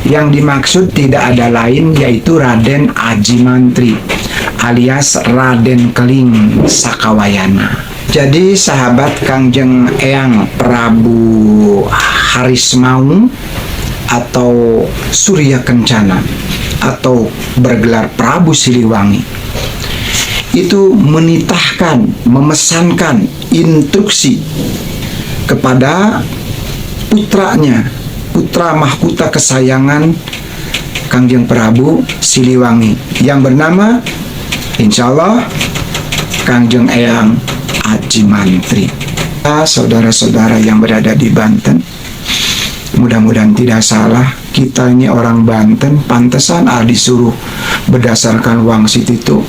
Yang dimaksud tidak ada lain yaitu Raden Ajimantri alias Raden Keling Sakawayana. Jadi sahabat Kangjeng Eyang Prabu Harismaung atau Surya Kencana atau bergelar Prabu Siliwangi itu menitahkan, memesankan instruksi kepada putranya, putra mahkota kesayangan Kangjeng Prabu Siliwangi yang bernama insya Allah Kangjeng Eyang Ajimantri. Saudara-saudara yang berada di Banten, mudah-mudahan tidak salah, kita ini orang Banten, pantesan disuruh berdasarkan wangsit itu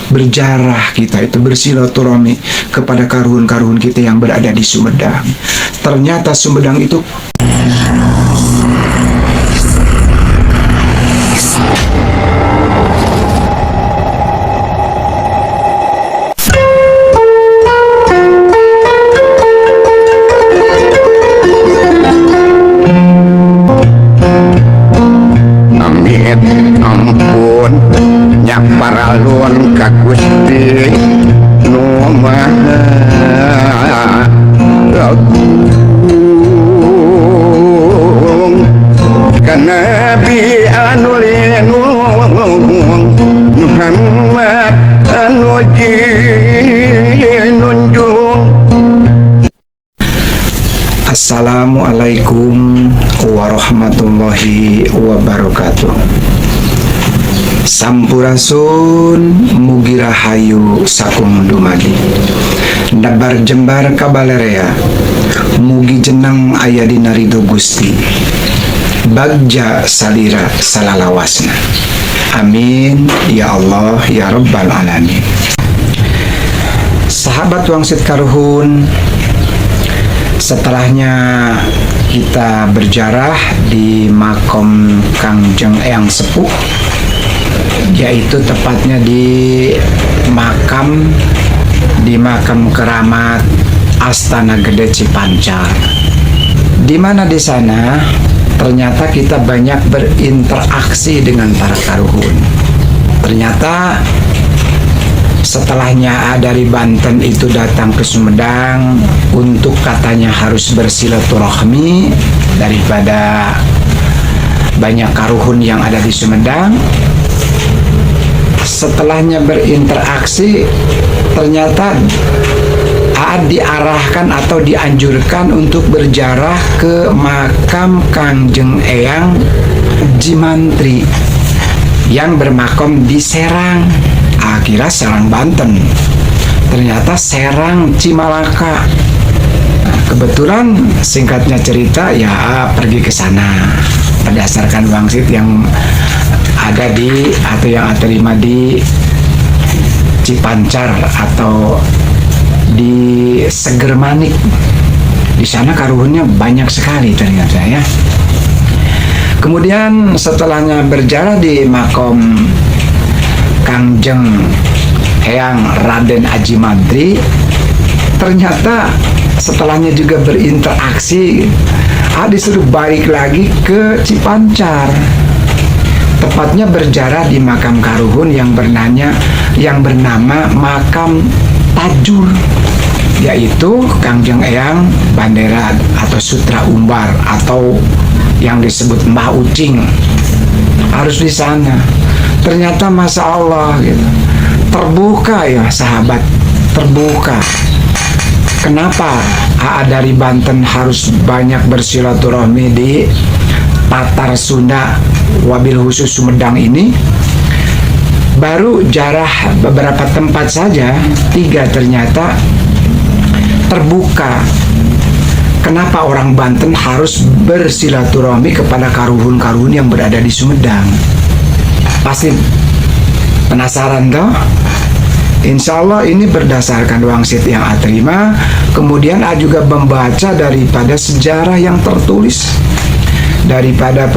berjarah, kita itu bersilaturahmi kepada karuhun-karuhun kita yang berada di Sumedang. Ternyata Sumedang itu ampun nyak paralun ka Gusti nu Maha Agung ka Nabi anu linung Muhammad anu jinunjung. Assalamualaikum warahmatullahi wabarakatuh. Sampurasun mugi rahayu sakum dumadi Dabar jembar kabalarea mugi jeneng aya dina ridho Gusti bagja salira salalawasna. Amin ya Allah ya rabbal alamin. Sahabat wangsit karuhun, setelahnya kita berjarah di makom Kangjeng Eyang Sepuh, yaitu tepatnya di makam keramat Astana Gede Cipancar. Di mana di sana ternyata kita banyak berinteraksi dengan para karuhun. Ternyata setelahnya dari Banten itu datang ke Sumedang untuk katanya harus bersilaturahmi daripada banyak karuhun yang ada di Sumedang. Setelahnya berinteraksi ternyata diarahkan atau dianjurkan untuk berjarah ke makam Kangjeng Eyang Ajimantri yang bermakom di Serang. Kira Serang Banten, ternyata Serang Cimalaka. Kebetulan singkatnya cerita ya pergi ke sana berdasarkan wangsit yang ada di atau yang terima di Cipancar atau di Segermanik. Di sana karuhunnya banyak sekali ternyata ya. Kemudian setelahnya berjarah di makom Kangjeng Eyang Raden Ajimantri, ternyata setelahnya juga berinteraksi, disuruh balik lagi ke Cipancar, tepatnya berjarah di makam karuhun yang bernama makam Tajur, yaitu Kangjeng Eyang Bandera atau Sutra Umbar atau yang disebut Mbah Ucing, harus di sana. Ternyata Masya Allah gitu, terbuka ya sahabat, terbuka. Kenapa dari Banten harus banyak bersilaturahmi di Tatar Sunda wabil khusus Sumedang ini? Baru jarah beberapa tempat saja, 3 ternyata terbuka. Kenapa orang Banten harus bersilaturahmi kepada karuhun-karuhun yang berada di Sumedang? Pasti penasaran toh? Insya Allah ini berdasarkan wangsit yang terima. Kemudian juga membaca daripada sejarah yang tertulis, daripada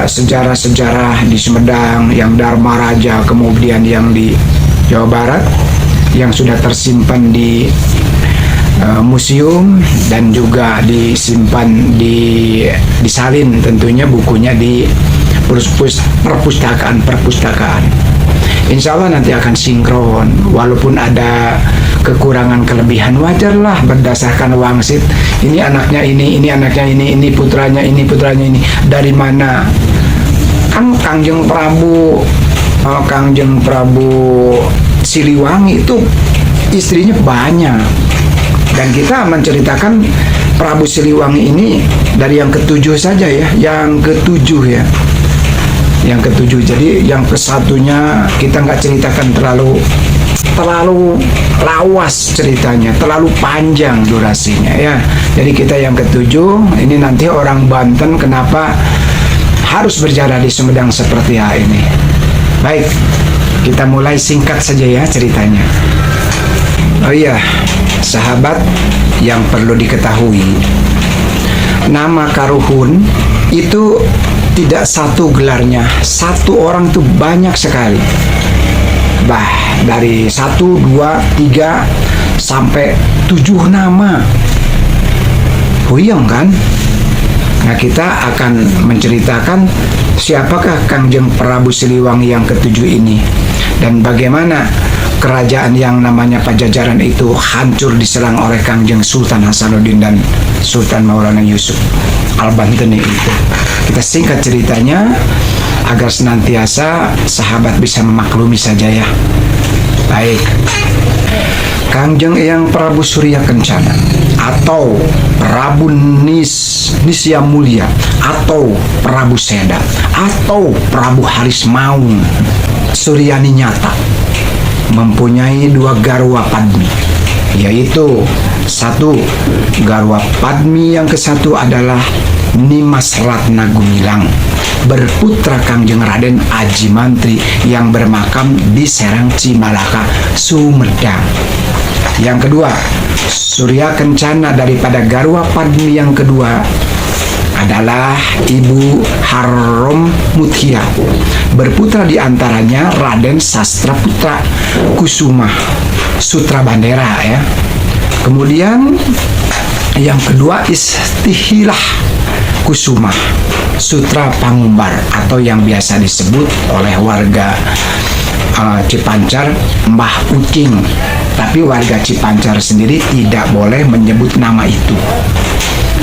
sejarah-sejarah di Sumedang yang Dharma Raja, kemudian yang di Jawa Barat yang sudah tersimpan di museum dan juga disimpan disalin tentunya bukunya di perpustakaan. Insya Allah nanti akan sinkron, walaupun ada kekurangan kelebihan wajarlah berdasarkan wangsit. Ini anaknya ini anaknya ini putranya ini dari mana? Kan Kangjeng Prabu Siliwangi itu istrinya banyak, dan kita menceritakan Prabu Siliwangi ini dari yang ketujuh saja ya, yang ketujuh. Jadi yang kesatunya kita nggak ceritakan terlalu lawas ceritanya, terlalu panjang durasinya ya. Jadi kita yang ketujuh ini nanti orang Banten kenapa harus berjalan di Sumedang seperti ini. Baik, kita mulai singkat saja ya ceritanya. Oh iya, sahabat yang perlu diketahui, nama Karuhun itu tidak satu gelarnya, satu orang itu banyak sekali. Dari 1, 2, 3 sampai 7 nama. Huyang kan? Nah, kita akan menceritakan siapakah Kangjeng Prabu Siliwangi yang ketujuh ini, dan bagaimana kerajaan yang namanya Pajajaran itu hancur diserang oleh Kangjeng Sultan Hasanuddin dan Sultan Maulana Yusuf Al-Banteni itu. Kita singkat ceritanya agar senantiasa sahabat bisa memaklumi saja ya. Baik, Kangjeng Eyang Prabu Surya Kencana atau Prabu Nisya Mulia atau Prabu Seda atau Prabu Haris Maung Suryani Nyata mempunyai 2 garwa padmi, yaitu 1 garwa padmi yang ke-1 adalah Nimas Ratna Gumilang, berputra Kangjeng Raden Aji Mantri yang bermakam di Serang Cimalaka, Sumedang. Yang kedua, Surya Kencana daripada garwa padmi yang kedua adalah Ibu Harom Muthia, berputra diantaranya Raden Sastra Putra Kusuma Sutra Bandera ya. Kemudian yang kedua Istihilah Kusuma Sutra Pangumbar, atau yang biasa disebut oleh warga Cipancar Mbah Ucing, tapi warga Cipancar sendiri tidak boleh menyebut nama itu,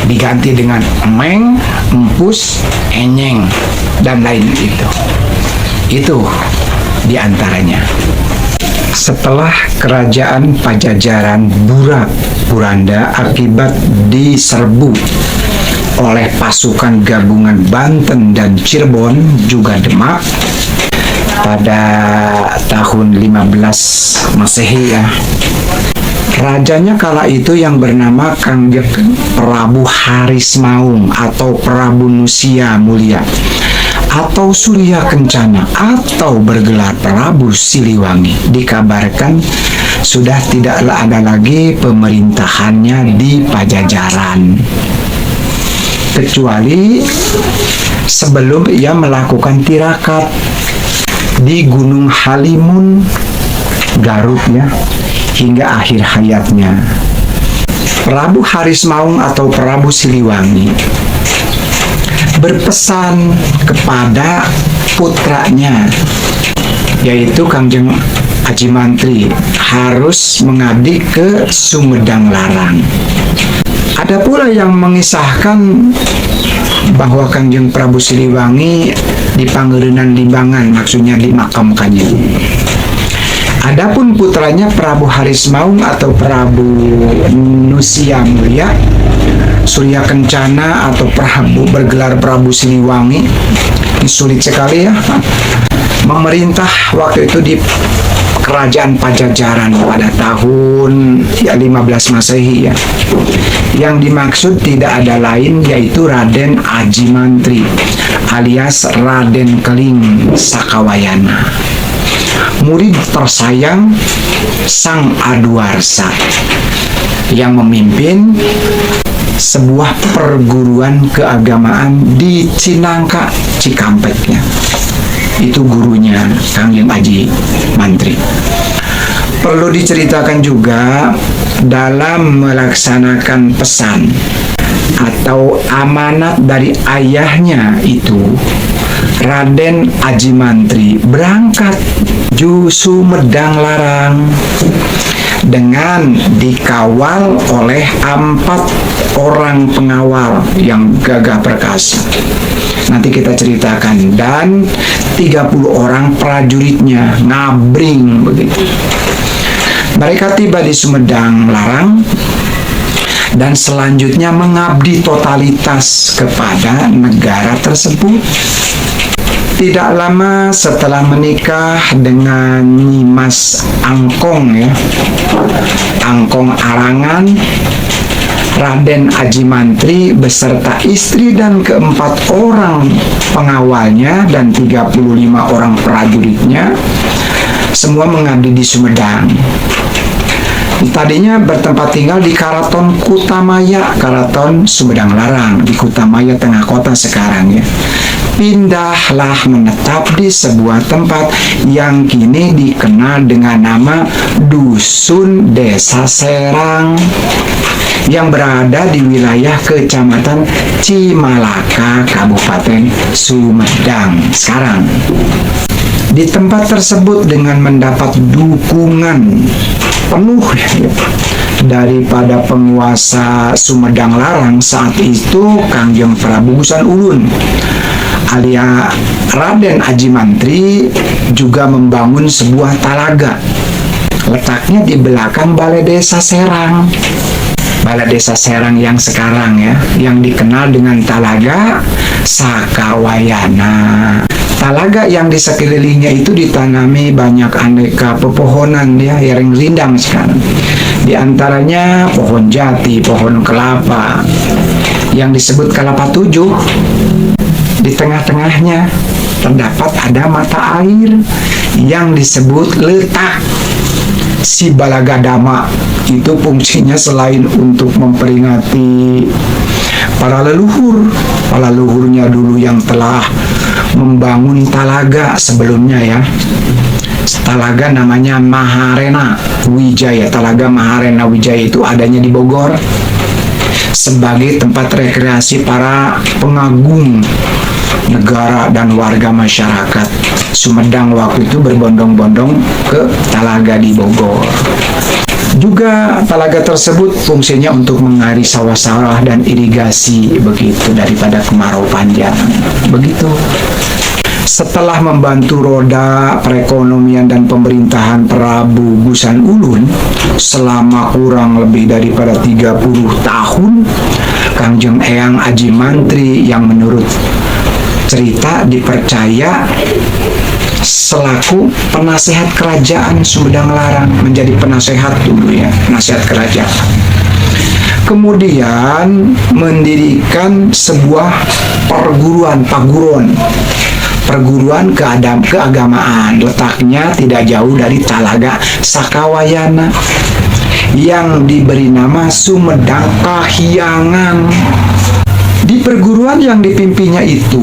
diganti dengan Emeng, Empus, Enyeng, dan lain itu diantaranya. Setelah kerajaan Pajajaran burak-buranda akibat diserbu oleh pasukan gabungan Banten dan Cirebon juga Demak pada tahun 15 Masehi ya. Rajanya kala itu yang bernama Kangjeng Prabu Haris Maung atau Prabu Nisya Mulia atau Surya Kencana atau bergelar Prabu Siliwangi dikabarkan sudah tidak ada lagi pemerintahannya di Pajajaran, kecuali sebelum ia melakukan tirakat di Gunung Halimun, Garut ya, hingga akhir hayatnya. Prabu Haris Maung atau Prabu Siliwangi berpesan kepada putranya, yaitu Kangjeng Aji Mantri, harus mengabdi ke Sumedang Larang. Ada pula yang mengisahkan bahwa Kangjeng Prabu Siliwangi di Pangerenan Limbangan, maksudnya dimakamkannya. Adapun putranya Prabu Haris Maung atau Prabu Nisya Mulia, Surya Kencana atau Prabu bergelar Prabu Siliwangi, ini sulit sekali ya, memerintah waktu itu di kerajaan Pajajaran pada tahun 15 Masehi ya. Yang dimaksud tidak ada lain yaitu Raden Aji Mantri alias Raden Keling Sakawayana, murid tersayang Sang Aduarsa yang memimpin sebuah perguruan keagamaan di Cinangka, Cikampeknya. Itu gurunya Kangjeng Aji Mantri. Perlu diceritakan juga dalam melaksanakan pesan atau amanat dari ayahnya itu, Raden Aji Mantri berangkat ju Sumedang Larang dengan dikawal oleh 4 orang pengawal yang gagah perkasa. Nanti kita ceritakan. Dan 30 orang prajuritnya ngabring begitu. Mereka tiba di Sumedang Larang dan selanjutnya mengabdi totalitas kepada negara tersebut. Tidak lama setelah menikah dengan Nyimas Angkong ya, Angkong Arangan, Raden Aji Mantri beserta istri dan ke-4 orang pengawalnya dan 35 orang prajuritnya semua mengabdi di Sumedang. Tadinya bertempat tinggal di Karaton Kutamaya, Karaton Sumedang Larang, di Kutamaya tengah kota sekarang ya. Pindahlah menetap di sebuah tempat yang kini dikenal dengan nama Dusun Desa Serang yang berada di wilayah Kecamatan Cimalaka, Kabupaten Sumedang sekarang. Di tempat tersebut dengan mendapat dukungan penuh daripada penguasa Sumedang Larang saat itu, Kangjeng Prabu Busan Ulun alias Raden Aji Mantri juga membangun sebuah talaga. Letaknya di belakang Balai Desa Serang. Balai Desa Serang yang sekarang ya, yang dikenal dengan Talaga Sakawayana. Talaga yang di sekelilingnya itu ditanami banyak aneka pepohonan ya, yang rindang sekarang. Di antaranya pohon jati, pohon kelapa yang disebut kelapa 7. Di tengah-tengahnya terdapat ada mata air yang disebut letak. Si Balagadama itu fungsinya selain untuk memperingati para leluhurnya dulu yang telah membangun talaga sebelumnya ya. Talaga namanya Maharena Wijaya. Talaga Maharena Wijaya itu adanya di Bogor sebagai tempat rekreasi para pengagum negara dan warga masyarakat Sumedang waktu itu berbondong-bondong ke talaga di Bogor. Juga talaga tersebut fungsinya untuk mengairi sawah-sawah dan irigasi begitu daripada kemarau panjang. Begitu. Setelah membantu roda perekonomian dan pemerintahan Prabu Busan Ulun selama kurang lebih daripada 30 tahun, Kangjeng Eyang Aji Mantri yang menurut cerita dipercaya selaku penasehat kerajaan Sumedang Larang, menjadi penasehat dulu ya, penasehat kerajaan. Kemudian mendirikan sebuah perguruan keagamaan, letaknya tidak jauh dari Talaga Sakawayana yang diberi nama Sumedang Kahyangan. Di perguruan yang dipimpinnya itu,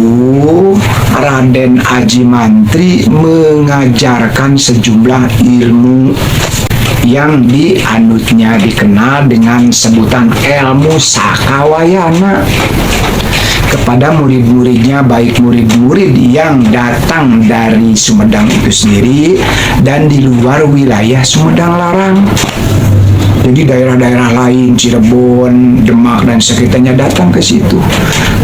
Raden Aji Mantri mengajarkan sejumlah ilmu yang dianutnya dikenal dengan sebutan ilmu Sakawayana kepada murid-muridnya, baik murid-murid yang datang dari Sumedang itu sendiri dan di luar wilayah Sumedang Larang. Jadi daerah-daerah lain, Cirebon, Demak, dan sekitarnya datang ke situ.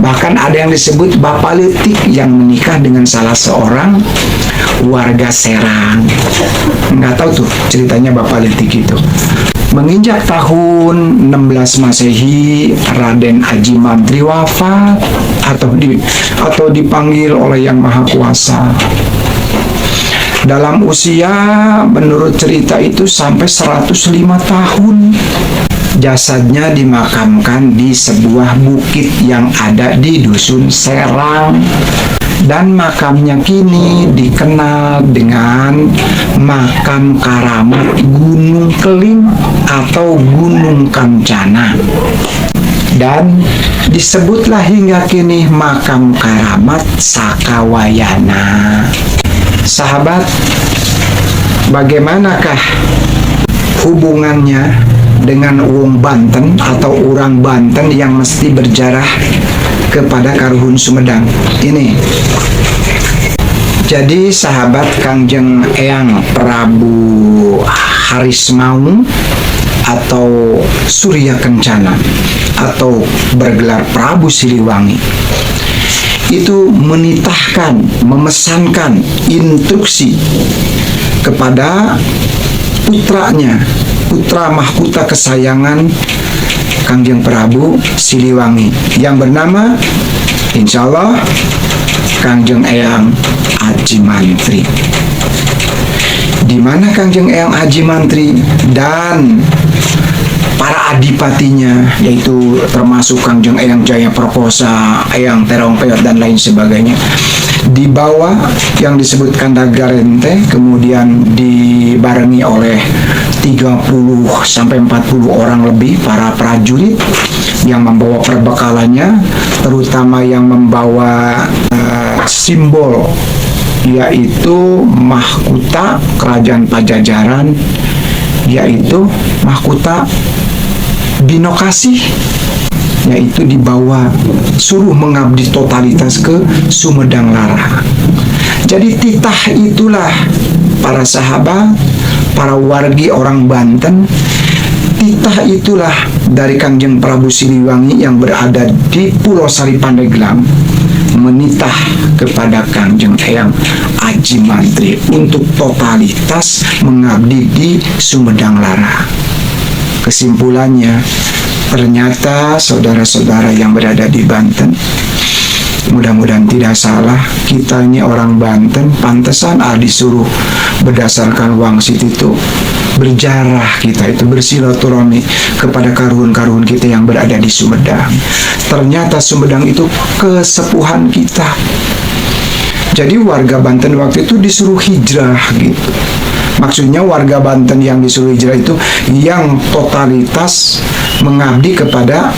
Bahkan ada yang disebut Bapak Letik yang menikah dengan salah seorang warga Serang. Nggak tahu tuh ceritanya Bapak Letik itu. Menginjak tahun 16 Masehi, Raden Aji Mantri wafat atau dipanggil oleh Yang Maha Kuasa. Dalam usia menurut cerita itu sampai 105 tahun. Jasadnya dimakamkan di sebuah bukit yang ada di Dusun Serang. Dan makamnya kini dikenal dengan Makam Karamat Gunung Keling atau Gunung Kancana. Dan disebutlah hingga kini Makam Karamat Sakawayana. Sahabat, bagaimanakah hubungannya dengan wong Banten atau orang Banten yang mesti berjarah kepada Karuhun Sumedang. Ini. Jadi sahabat Kangjeng Eyang Prabu Harismaung atau Surya Kencana atau bergelar Prabu Siliwangi itu menitahkan, memesankan instruksi kepada putranya, putra mahkota kesayangan Kangjeng Prabu Siliwangi yang bernama insya Allah Kangjeng Eyang Aji Mantri. Di mana Kangjeng Eyang Aji Mantri dan para adipatinya, yaitu termasuk Kangjeng Eyang Jaya Perkosa, Eyang Terongpeot dan lain sebagainya, dibawa yang disebutkan Dagarente, kemudian dibarengi oleh 30 sampai 40 orang lebih para prajurit yang membawa perbekalannya, terutama yang membawa simbol yaitu mahkota kerajaan Pajajaran, yaitu mahkota Binokasih, yaitu dibawa suruh mengabdi totalitas ke Sumedang Lara. Jadi titah itulah para sahabat, para wargi orang Banten, titah itulah dari Kangjeng Prabu Siliwangi yang berada di Pulau Sari Pandeglang menitah kepada Kangjeng Eyang Aji Mantri untuk totalitas mengabdi di Sumedang Lara. Kesimpulannya, ternyata saudara-saudara yang berada di Banten, mudah-mudahan tidak salah, kita ini orang Banten, pantesan disuruh berdasarkan wangsit itu berjarah, kita itu bersilaturahmi kepada karuhun-karuhun kita yang berada di Sumedang. Ternyata Sumedang itu kesepuhan kita. Jadi warga Banten waktu itu disuruh hijrah gitu. Maksudnya warga Banten yang disuruh hijrah itu yang totalitas mengabdi kepada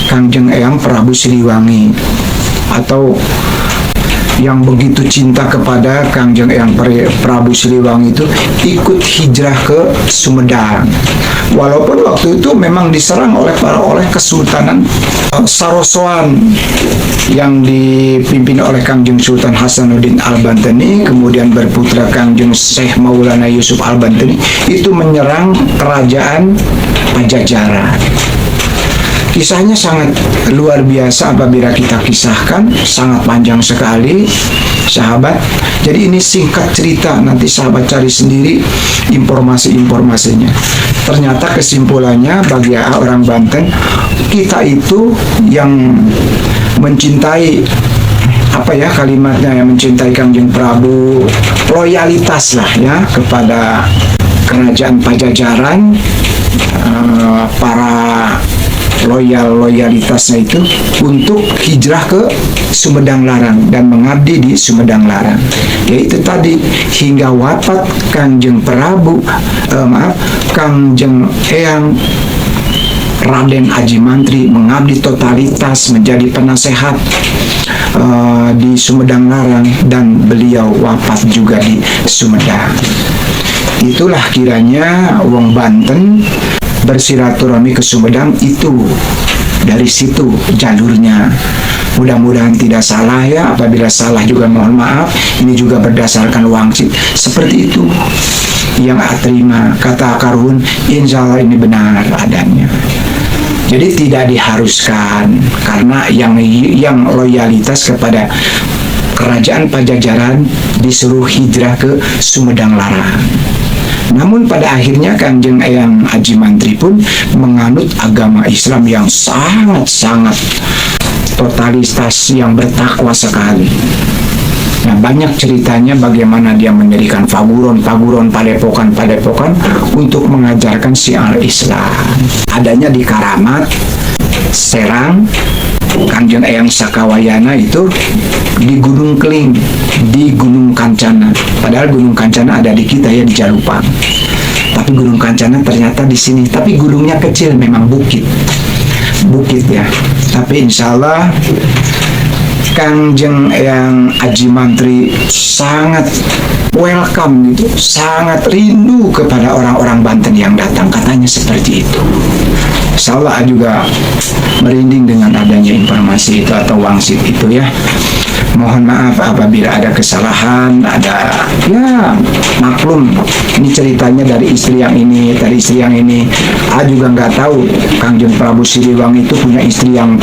Kangjeng Eyang Prabu Siliwangi, atau yang begitu cinta kepada Kangjeng Eyang Prabu Siliwangi itu ikut hijrah ke Sumedang. Walaupun waktu itu memang diserang oleh Kesultanan Sarosoan yang dipimpin oleh Kangjeng Sultan Hasanuddin Al-Banteni, kemudian berputra Kangjeng Syekh Maulana Yusuf Al-Banteni itu menyerang kerajaan Pajajaran. Kisahnya sangat luar biasa apabila kita kisahkan, sangat panjang sekali sahabat. Jadi ini singkat cerita, nanti sahabat cari sendiri informasi-informasinya. Ternyata kesimpulannya bagi orang Banten, kita itu yang mencintai, apa ya kalimatnya, yang mencintai Kangjeng Prabu, loyalitas lah ya kepada kerajaan Pajajaran, para loyalitasnya itu untuk hijrah ke Sumedang Larang dan mengabdi di Sumedang Larang. Yaitu tadi hingga wafat Kangjeng Kangjeng Eyang Raden Aji Mantri mengabdi totalitas menjadi penasehat di Sumedang Larang, dan beliau wafat juga di Sumedang. Itulah kiranya wong Banten bersilaturahmi ke Sumedang itu dari situ jalurnya. Mudah-mudahan tidak salah ya, apabila salah juga mohon maaf. Ini juga berdasarkan wangsit seperti itu yang terima kata karuhun, insya Allah ini benar adanya. Jadi tidak diharuskan, karena yang loyalitas kepada kerajaan Pajajaran disuruh hijrah ke Sumedang Larang. Namun pada akhirnya Kangjeng Eyang Aji Mantri pun menganut agama Islam yang sangat-sangat totalitas, yang bertakwa sekali. Nah, banyak ceritanya bagaimana dia mendirikan paguron, padepokan untuk mengajarkan syiar Islam. Adanya di Karamat, Serang. Kangjeng Eyang Sakawayana itu di Gunung Keling, di Gunung Kancana. Padahal Gunung Kancana ada di kita ya, di Jalupang. Tapi Gunung Kancana ternyata di sini. Tapi gunungnya kecil, memang bukit ya. Tapi insya Allah Kangjeng yang Aji Mantri sangat welcome gitu, sangat rindu kepada orang-orang Banten yang datang, katanya seperti itu. Insya Allah juga merinding dengan adanya informasi itu atau wangsit itu ya. Mohon maaf apabila ada kesalahan, ada ya maklum. Ini ceritanya dari istri yang ini, dari istri yang ini. Juga nggak tahu Kangjeng Prabu Siliwangi itu punya istri yang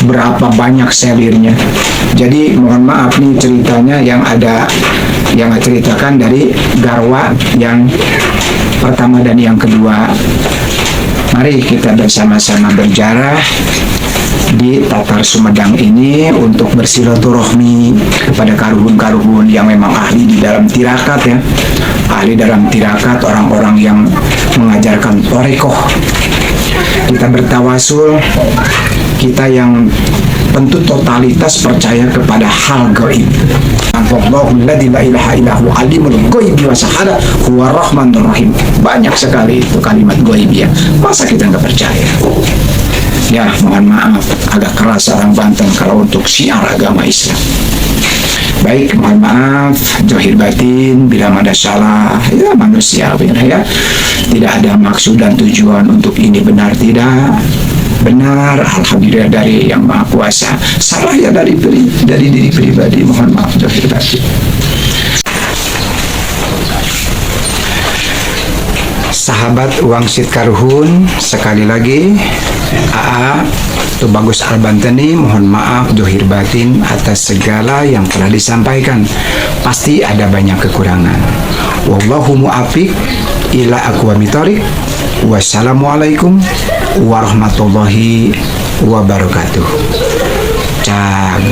berapa banyak selirnya. Jadi mohon maaf nih ceritanya yang ada yang ceritakan dari Garwa yang pertama dan yang kedua. Mari kita bersama-sama berjarah di Tatar Sumedang ini untuk bersilaturahmi kepada karuhun-karuhun yang memang ahli di dalam tirakat ya, ahli dalam tirakat, orang-orang yang mengajarkan torekoh. Kita bertawasul, kita yang tentu totalitas percaya kepada hal gaib. Allahu la ilaha illahu alimul ghaibi wa syahada huwa rahmanur rahim. Banyak sekali itu kalimat gaib ya. Masa kita nggak percaya? Ya, mohon maaf agak keras orang Banten kalau untuk syiar agama Islam. Baik, mohon maaf zahir batin bila ada salah ya manusia ya. Tidak ada maksud dan tujuan untuk ini benar tidak. Benar, alhamdulillah dari yang Maha Kuasa. Salah ya dari diri pribadi, mohon maaf zahir batin. Sahabat Wangsit Karuhun, sekali lagi AA Tubagus Al-Banteni mohon maaf dohir batin atas segala yang telah disampaikan. Pasti ada banyak kekurangan. Wallahu mu'afiq ila aqwamit thoriq. Wassalamualaikum warahmatullahi wabarakatuh. Cag.